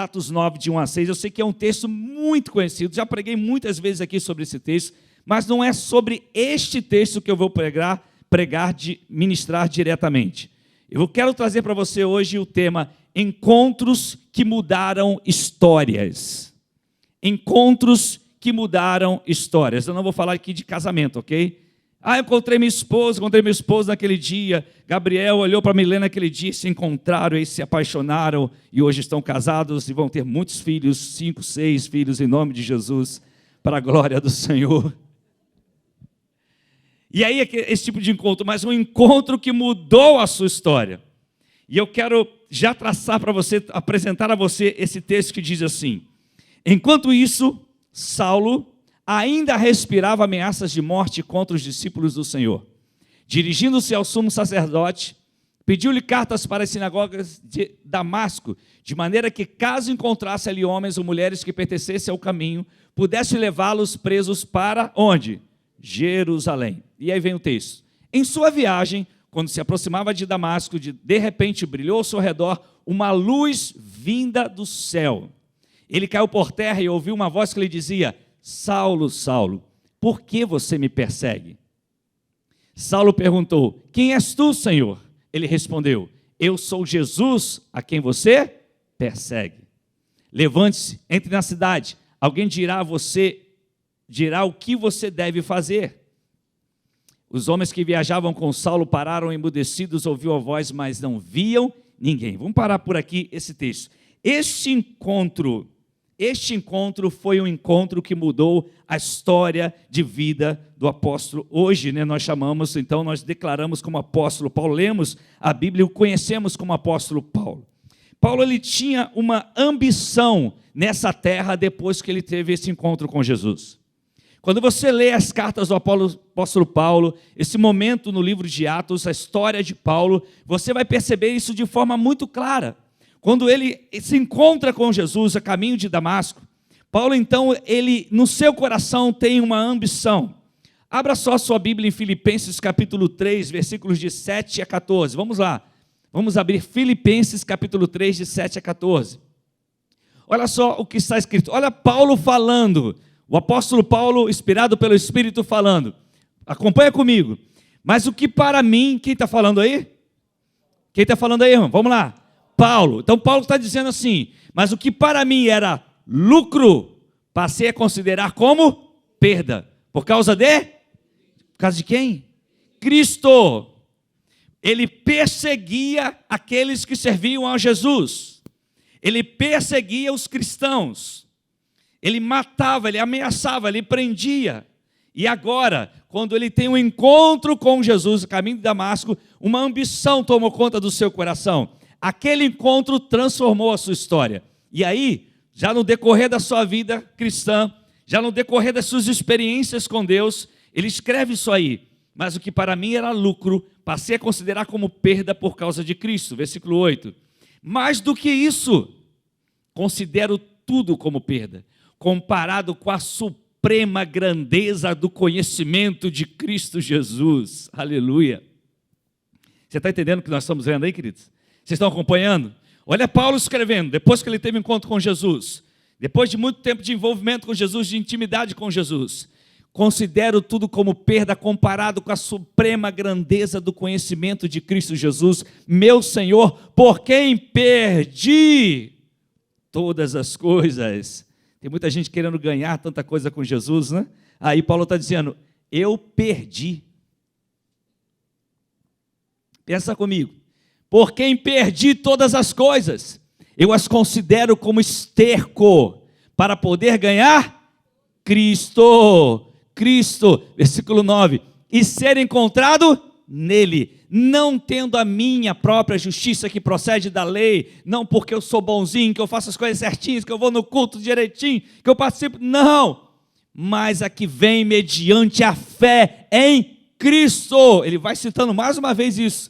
Atos 9, de 1 a 6. Eu sei que é um texto muito conhecido, já preguei muitas vezes aqui sobre esse texto, mas não é sobre este texto que eu vou ministrar diretamente. Eu quero trazer para você hoje o tema Encontros que mudaram histórias. Encontros que mudaram histórias. Eu não vou falar aqui de casamento, ok? Eu encontrei minha esposa naquele dia. Gabriel olhou para Milena naquele dia, se encontraram e se apaixonaram e hoje estão casados e vão ter muitos filhos, 5, 6 filhos em nome de Jesus, para a glória do Senhor. E aí esse tipo de encontro, mas um encontro que mudou a sua história. E eu quero já traçar para você, apresentar a você esse texto que diz assim: enquanto isso, Saulo ainda respirava ameaças de morte contra os discípulos do Senhor. Dirigindo-se ao sumo sacerdote, pediu-lhe cartas para as sinagogas de Damasco, de maneira que, caso encontrasse ali homens ou mulheres que pertencessem ao caminho, pudesse levá-los presos para onde? Jerusalém. E aí vem o texto. Em sua viagem, quando se aproximava de Damasco, de repente brilhou ao seu redor uma luz vinda do céu. Ele caiu por terra e ouviu uma voz que lhe dizia: Saulo, Saulo, por que você me persegue? Saulo perguntou: quem és tu, Senhor? Ele respondeu: eu sou Jesus, a quem você persegue. Levante-se, entre na cidade, alguém dirá o que você deve fazer. Os homens que viajavam com Saulo pararam emudecidos, ouviu a voz, mas não viam ninguém. Vamos parar por aqui esse texto. Este encontro foi um encontro que mudou a história de vida do apóstolo. Hoje, nós declaramos como apóstolo Paulo, lemos a Bíblia e o conhecemos como apóstolo Paulo. Paulo, ele tinha uma ambição nessa terra depois que ele teve esse encontro com Jesus. Quando você lê as cartas do apóstolo Paulo, esse momento no livro de Atos, a história de Paulo, você vai perceber isso de forma muito clara. Quando ele se encontra com Jesus a caminho de Damasco, Paulo, então, ele no seu coração tem uma ambição. Abra só a sua Bíblia em Filipenses capítulo 3, versículos de 7 a 14. Vamos lá. Vamos abrir Filipenses capítulo 3, de 7 a 14. Olha só o que está escrito. Olha Paulo falando. O apóstolo Paulo, inspirado pelo Espírito, falando. Acompanha comigo. Mas o que para mim... Quem está falando aí? Quem está falando aí, irmão? Vamos lá. Paulo. Então Paulo está dizendo assim: mas o que para mim era lucro, passei a considerar como perda. Por causa de quem? Cristo. Ele perseguia aqueles que serviam a Jesus. Ele perseguia os cristãos. Ele matava, ele ameaçava, ele prendia. E agora, quando ele tem um encontro com Jesus, no caminho de Damasco, uma ambição tomou conta do seu coração. Aquele encontro transformou a sua história. E aí, já no decorrer da sua vida cristã, já no decorrer das suas experiências com Deus, ele escreve isso aí. Mas o que para mim era lucro, passei a considerar como perda por causa de Cristo. Versículo 8. Mais do que isso, considero tudo como perda, comparado com a suprema grandeza do conhecimento de Cristo Jesus. Aleluia. Você está entendendo o que nós estamos vendo aí, queridos? Vocês estão acompanhando? Olha Paulo escrevendo, depois que ele teve um encontro com Jesus, depois de muito tempo de envolvimento com Jesus, de intimidade com Jesus, considero tudo como perda comparado com a suprema grandeza do conhecimento de Cristo Jesus, meu Senhor, por quem perdi todas as coisas. Tem muita gente querendo ganhar tanta coisa com Jesus, né? Aí Paulo está dizendo, eu perdi. Pensa comigo. Por quem perdi todas as coisas, eu as considero como esterco para poder ganhar Cristo. Versículo 9. E ser encontrado nele, não tendo a minha própria justiça que procede da lei, não porque eu sou bonzinho, que eu faço as coisas certinhas, que eu vou no culto direitinho, que eu participo, não, mas a que vem mediante a fé em Cristo. Ele vai citando mais uma vez isso.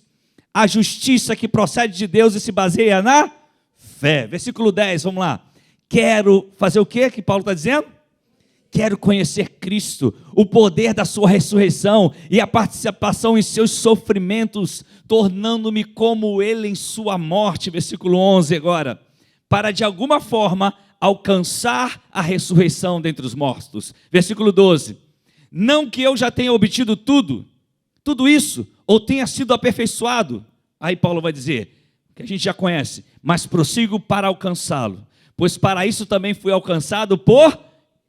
A justiça que procede de Deus e se baseia na fé. Versículo 10, vamos lá. Quero fazer o que Paulo está dizendo? Quero conhecer Cristo, o poder da sua ressurreição e a participação em seus sofrimentos, tornando-me como ele em sua morte. Versículo 11 agora. para de alguma forma alcançar a ressurreição dentre os mortos. Versículo 12. Não que eu já tenha obtido tudo isso, ou tenha sido aperfeiçoado. Aí Paulo vai dizer, que a gente já conhece, mas prossigo para alcançá-lo, pois para isso também fui alcançado por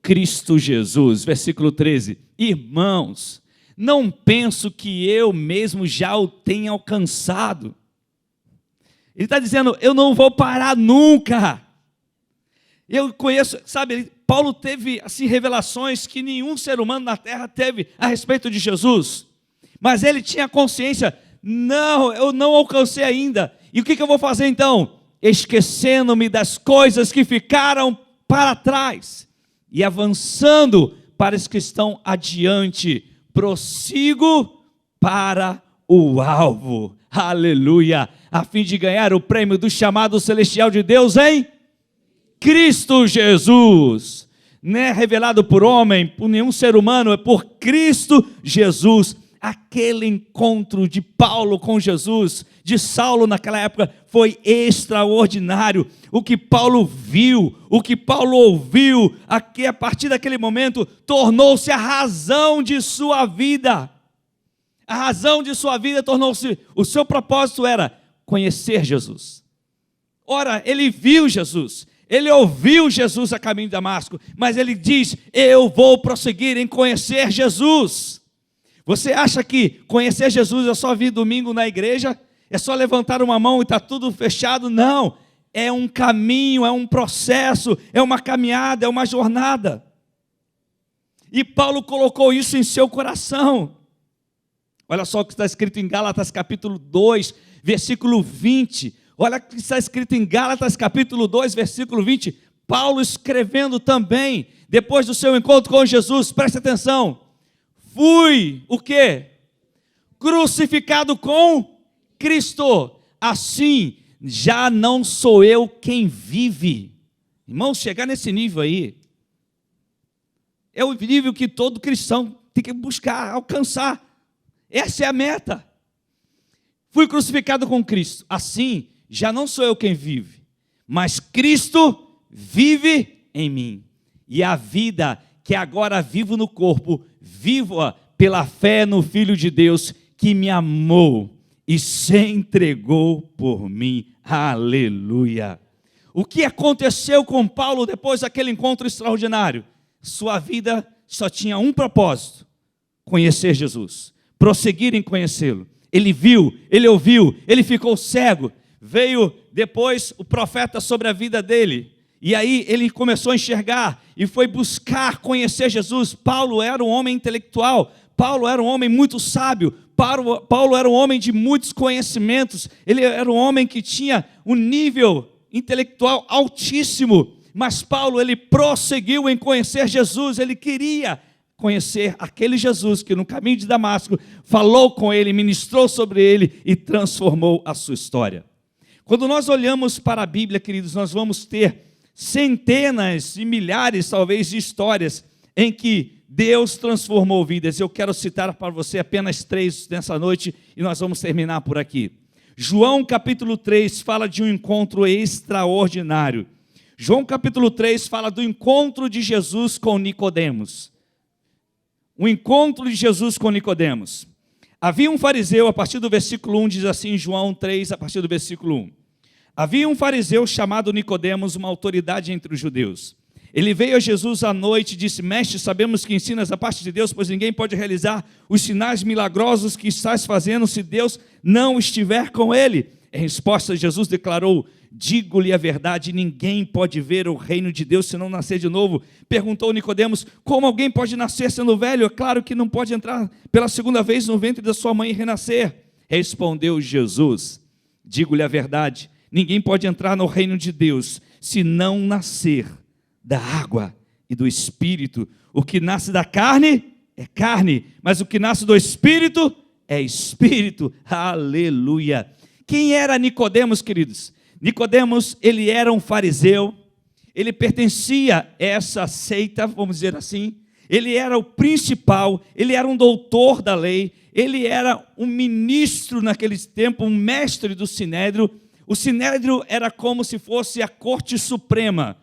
Cristo Jesus. Versículo 13. Irmãos, não penso que eu mesmo já o tenha alcançado. Ele está dizendo, eu não vou parar nunca. Eu conheço, sabe, Paulo teve assim revelações que nenhum ser humano na terra teve a respeito de Jesus. Mas ele tinha consciência, não, eu não alcancei ainda. E o que eu vou fazer então? Esquecendo-me das coisas que ficaram para trás e avançando para as que estão adiante, prossigo para o alvo. Aleluia! A fim de ganhar o prêmio do chamado celestial de Deus em Cristo Jesus. Não é revelado por homem, por nenhum ser humano, é por Cristo Jesus. Aquele encontro de Paulo com Jesus, de Saulo naquela época, foi extraordinário. O que Paulo viu, o que Paulo ouviu, aqui, a partir daquele momento, tornou-se a razão de sua vida. A razão de sua vida tornou-se, o seu propósito era conhecer Jesus. Ora, ele viu Jesus, ele ouviu Jesus a caminho de Damasco, mas ele diz, eu vou prosseguir em conhecer Jesus. Você acha que conhecer Jesus é só vir domingo na igreja? É só levantar uma mão e está tudo fechado? Não, é um caminho, é um processo, é uma caminhada, é uma jornada. E Paulo colocou isso em seu coração. Olha só o que está escrito em Gálatas capítulo 2, versículo 20. Olha o que está escrito em Gálatas capítulo 2, versículo 20. Paulo escrevendo também, depois do seu encontro com Jesus, preste atenção. Fui, o quê? Crucificado com Cristo. Assim, já não sou eu quem vive. Irmãos, chegar nesse nível aí, é o nível que todo cristão tem que buscar, alcançar. Essa é a meta. Fui crucificado com Cristo. Assim, já não sou eu quem vive, mas Cristo vive em mim. E a vida que agora vivo no corpo, vivo-a pela fé no Filho de Deus, que me amou e se entregou por mim. Aleluia! O que aconteceu com Paulo depois daquele encontro extraordinário? Sua vida só tinha um propósito: conhecer Jesus, prosseguir em conhecê-lo. Ele viu, ele ouviu, ele ficou cego. Veio depois o profeta sobre a vida dele. E aí ele começou a enxergar e foi buscar conhecer Jesus. Paulo era um homem intelectual, Paulo era um homem muito sábio, Paulo era um homem de muitos conhecimentos, ele era um homem que tinha um nível intelectual altíssimo, mas Paulo, ele prosseguiu em conhecer Jesus, ele queria conhecer aquele Jesus que no caminho de Damasco falou com ele, ministrou sobre ele e transformou a sua história. Quando nós olhamos para a Bíblia, queridos, nós vamos ter centenas e milhares, talvez, de histórias em que Deus transformou vidas. Eu quero citar para você apenas 3 nessa noite e nós vamos terminar por aqui. João capítulo 3 fala de um encontro extraordinário. João capítulo 3 fala do encontro de Jesus com Nicodemos. O encontro de Jesus com Nicodemos. Havia um fariseu, a partir do versículo 1, diz assim, João 3, a partir do versículo 1. Havia um fariseu chamado Nicodemos, uma autoridade entre os judeus. Ele veio a Jesus à noite e disse, mestre, sabemos que ensinas a parte de Deus, pois ninguém pode realizar os sinais milagrosos que estás fazendo se Deus não estiver com ele. Em resposta, Jesus declarou, digo-lhe a verdade, ninguém pode ver o reino de Deus se não nascer de novo. Perguntou Nicodemos, como alguém pode nascer sendo velho? É claro que não pode entrar pela segunda vez no ventre da sua mãe e renascer. Respondeu Jesus, digo-lhe a verdade, ninguém pode entrar no reino de Deus se não nascer da água e do Espírito. O que nasce da carne é carne, mas o que nasce do Espírito é Espírito. Aleluia! Quem era Nicodemos, queridos? Nicodemos, ele era um fariseu, ele pertencia a essa seita, vamos dizer assim, ele era o principal, ele era um doutor da lei, ele era um ministro naquele tempo, um mestre do Sinédrio. O Sinédrio era como se fosse a Corte Suprema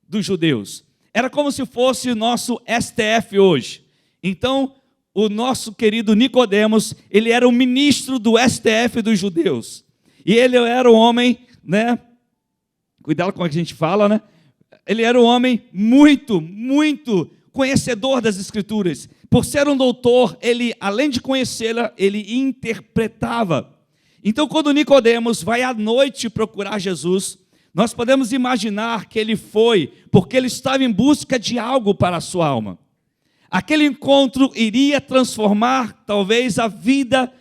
dos judeus. Era como se fosse o nosso STF hoje. Então, o nosso querido Nicodemos, ele era o ministro do STF dos judeus. E ele era um homem, né? Cuidado com o que a gente fala, né? Ele era um homem muito conhecedor das Escrituras. Por ser um doutor, ele, além de conhecê-la, ele interpretava. Então, quando Nicodemos vai à noite procurar Jesus, nós podemos imaginar que ele foi porque ele estava em busca de algo para a sua alma. Aquele encontro iria transformar, talvez, a vida